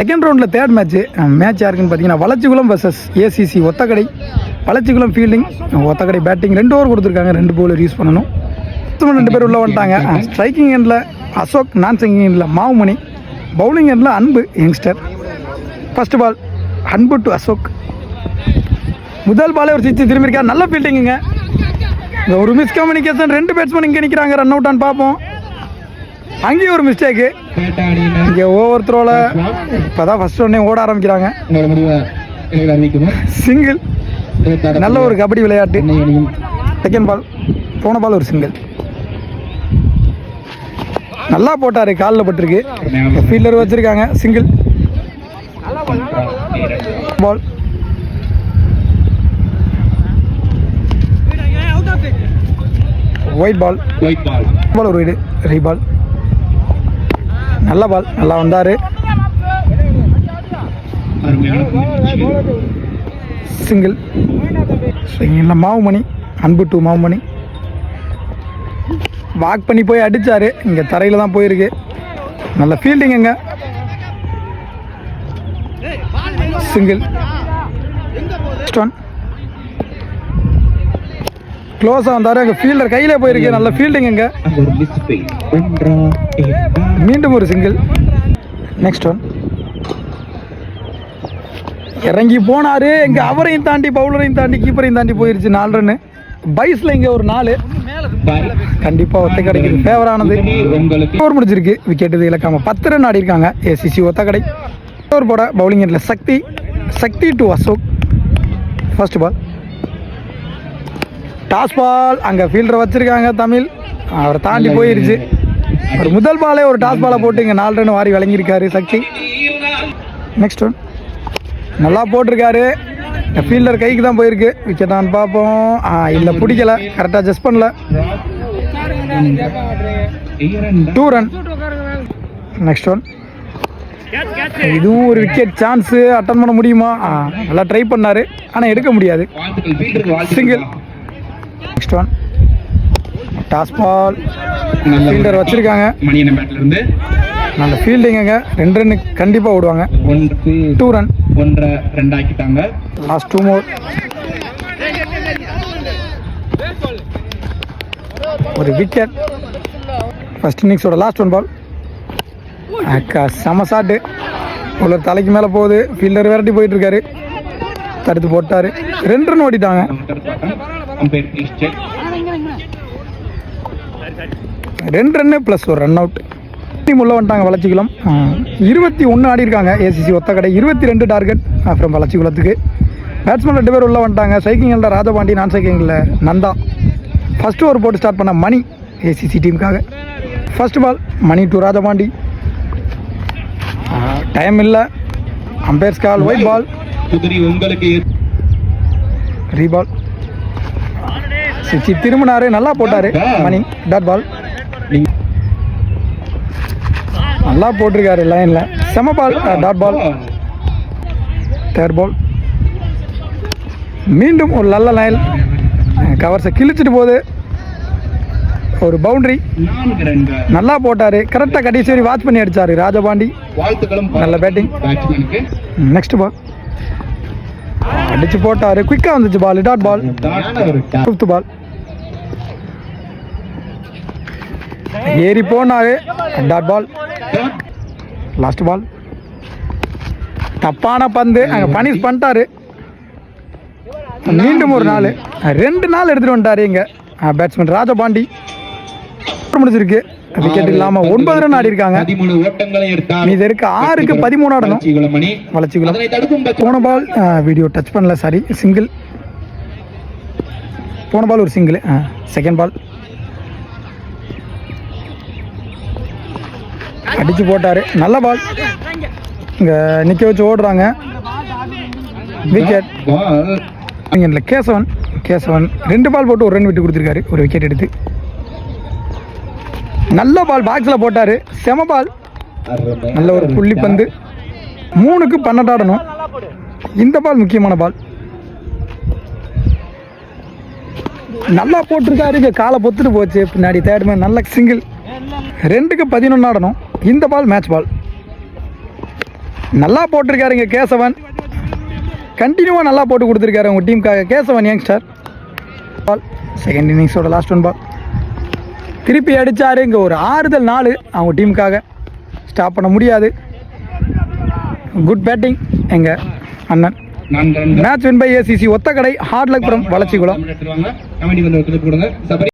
Second ரவுண்டில் third match யாருக்குன்னு பார்த்தீங்கன்னா Valachikulam versus ACC Othakadai. Valachikulam fielding, Othakadai batting. 2 over கொடுத்துருக்காங்க, 2 பவுலர் யூஸ் பண்ணணும். 2 பேர் உள்ள வந்துட்டாங்க. ஸ்ட்ரைக்கிங் எண்டில் அசோக், நான் ஸ்ட்ரைக்கிங் எண்டில் மாவுமணி, பவுலிங் எண்டில் அன்பு யங்ஸ்டர். ஃபர்ஸ்ட் பால் அன்பு டு அசோக். முதல் பாலே ஒரு சிக்ஸ் திரும்பியிருக்கார். நல்ல ஃபீல்டிங்குங்க. ஒரு மிஸ்கம்யூனிகேஷன், 2 பேட்ஸ்மேன் இங்கே நிற்கிறாங்க. ரன் அவுட் ஆன்னு பார்ப்போம். அங்கேயும் ஒரு மிஸ்டேக்கு. இங்கே ஓவர் த்ரோவில் இப்போ தான் ஃபர்ஸ்ட் ஒன்னே ஓட ஆரம்பிக்கிறாங்க. சிங்கிள். நல்ல ஒரு கபடி விளையாட்டு. செகண்ட் பால், போன பால் ஒரு சிங்கிள். நல்லா போட்டார், காலில் பட்டிருக்கு. ஃபீல்டர் வச்சுருக்காங்க. Single ball. White ball. Ball ஒரு வீடு ரீபால். நல்ல பால், நல்லா வந்தார். சிங்கிள். இல்லை மாவுமணி, அன்பு டு மாவுமணி. வாக் பண்ணி போய் அடித்தார். இங்கே தரையில் தான் போயிருக்கு. நல்ல ஃபீல்டிங்குங்க. சிங்கிள். க்ளோஸாக வந்தார். அங்கே ஃபீல்டர் கையிலே போயிருக்கு. நல்ல ஃபீல்டிங்குங்க. மீண்டும் ஒரு சிங்கிள். Next one. இறங்கி போனார். இங்கே அவரையும் தாண்டி, பவுலரையும் தாண்டி, கீப்பரையும் தாண்டி போயிருச்சு. 4 ரன்னு. பைஸில் இங்கே ஒரு 4. கண்டிப்பாக ஒத்தக்கடைக்கு ஃபேவரானது. ஓவர் முடிச்சிருக்கு. விக்கெட் இது இழக்காமல் 10 ரன் ஆடி இருக்காங்க ஏசிசி ஒத்தக்கடை. ஓவர் போட பவுலிங் எண்டில் Sakthi to Ashok. First ball toss ball. அங்கே ஃபீல்டரை வச்சுருக்காங்க தமிழ். அவரை தாண்டி போயிருச்சு. ஒரு முதல் பாலே ஒரு டாஸ் பாலை போட்டு இங்கே 4 ரன் வாரி வழங்கியிருக்காரு சக்தி. Next one. நல்லா போட்டிருக்காரு. ஃபீல்டர் கைக்கு தான் போயிருக்கு. விக்கெட்டான்னு பார்ப்போம். இல்லை, பிடிக்கல. கரெக்டாக ஜஸ்ட் பண்ணல. 2 ரன். Next one. இதுவும் ஒரு விக்கெட் சான்ஸு. அட்டன் பண்ண முடியுமா? நல்லா ட்ரை பண்ணார், ஆனால் எடுக்க முடியாது. Single. Next one. Toss ball. Fielder வச்சுருக்காங்க. நல்ல ஃபீல்டிங்க. 2 ரன்னு கண்டிப்பாக ஓடுவாங்க. 2 ரன். 1-2 ஆக்கிட்டாங்க. லாஸ்ட் 2 மோர். ஒரு விக்கெட். ஃபர்ஸ்ட் இன்னிங்ஸோட லாஸ்ட் 1 பால். செம ஷாட்டு. ஒரு தலைக்கு மேலே போகுது. ஃபீல்டர் விரட்டி போயிட்டு இருக்காரு. தடுத்து போட்டார். 2 ரன் ஓடிட்டாங்க. 2 ரன்னு ப்ளஸ் ஒரு ரன் அவுட். டீம் உள்ள வந்துட்டாங்க வளச்சிக்குளம். 21 ஆடி இருக்காங்க ஏசிசி ஒத்தக்கடை. 22 டார்கெட் அப்புறம் வளச்சிக்குளத்துக்கு. பேட்ஸ்மேன் 2 பேர் உள்ள வந்துட்டாங்க. சைக்கிங்கில் ராஜபாண்டி, நான் சைக்கிங்கில் நந்தா. ஃபர்ஸ்ட் ஓவர் போட்டு ஸ்டார்ட் பண்ண மணி ஏசிசி டீமுக்காக. First ball Mani to Rajapandi. Time இல்லை. Umpire's call. Wide ball. Reball. சிக்ஸி திரும்பினாரு. நல்லா போட்டார் மணி. Dot ball. நல்லா போட்டிருக்காரு லைனில். செம பால். Dot ball. தேர்ட் பால். மீண்டும் ஒரு நல்ல லைன். கவர்ஸை கிழிச்சிட்டு போகுது. ஒரு பவுண்டரி. நல்லா போட்டார். கரெக்டாக கடைசி வரை வாட்ச் பண்ணி அடித்தார் ராஜபாண்டி. நல்ல பேட்டிங். நெக்ஸ்ட் பால். அடிச்சு போட்டார். குயிக்காக வந்துச்சு பால். Dot ball. 5th ball. ஏறி போனாரு. Dot ball. Last ball. தப்பான பந்து. அங்கே பனிஷ் பண்ணிட்டாரு. மீண்டும் ஒரு 4. 2 நாள் எடுத்துகிட்டு வந்துட்டாரு இங்கே பேட்ஸ்மேன் ராஜபாண்டி. முடிச்சிருக்கு. விக்கெட் இல்லாமல் 9 ரன் ஆடி இருக்காங்க. இது இருக்கு 6க்கு 13 ஆடணும் வளச்சிக்குளம். போன பால் வீடியோ டச் பண்ணல, சாரி. சிங்கிள். போன பால் ஒரு சிங்கிள். Second ball. அடிச்சு போட்டார். நல்ல பால். இங்கே நிற்க வச்சு ஓடுறாங்க. விக்கெட். இல்லை, கேசவன் 2 பால் போட்டு ஒரு ரன் விட்டு கொடுத்துருக்காரு. ஒரு விக்கெட் எடுத்து. நல்ல பால் பாக்ஸில் போட்டார். செம பால். நல்ல ஒரு புள்ளி பந்து. 3க்கு 12 ஆடணும். இந்த பால் முக்கியமான பால். நல்லா போட்டிருக்காரு. காலை பொத்துட்டு போச்சு பின்னாடி. Third man. நல்ல சிங்கிள். 2க்கு 11 ஆடணும். இந்த பால் மேட்ச் பால். நல்லா போட்டிருக்காருங்க கேசவன், கண்டினியூவாக நல்லா போட்டு கொடுத்துருக்காரு உங்கள் டீமுக்காக கேசவன் யங்ஸ்டர். பால் செகண்ட் இன்னிங்ஸோட லாஸ்ட் ஒன் பால் திருப்பி அடித்தார். இங்கே ஒரு ஆறுதல் 4 அவங்க டீமுக்காக. ஸ்டாப் பண்ண முடியாது. குட் பேட்டிங் எங்கள் அண்ணன். Match win by ACC Othakadai, hard luck from வளச்சிக்குளம்.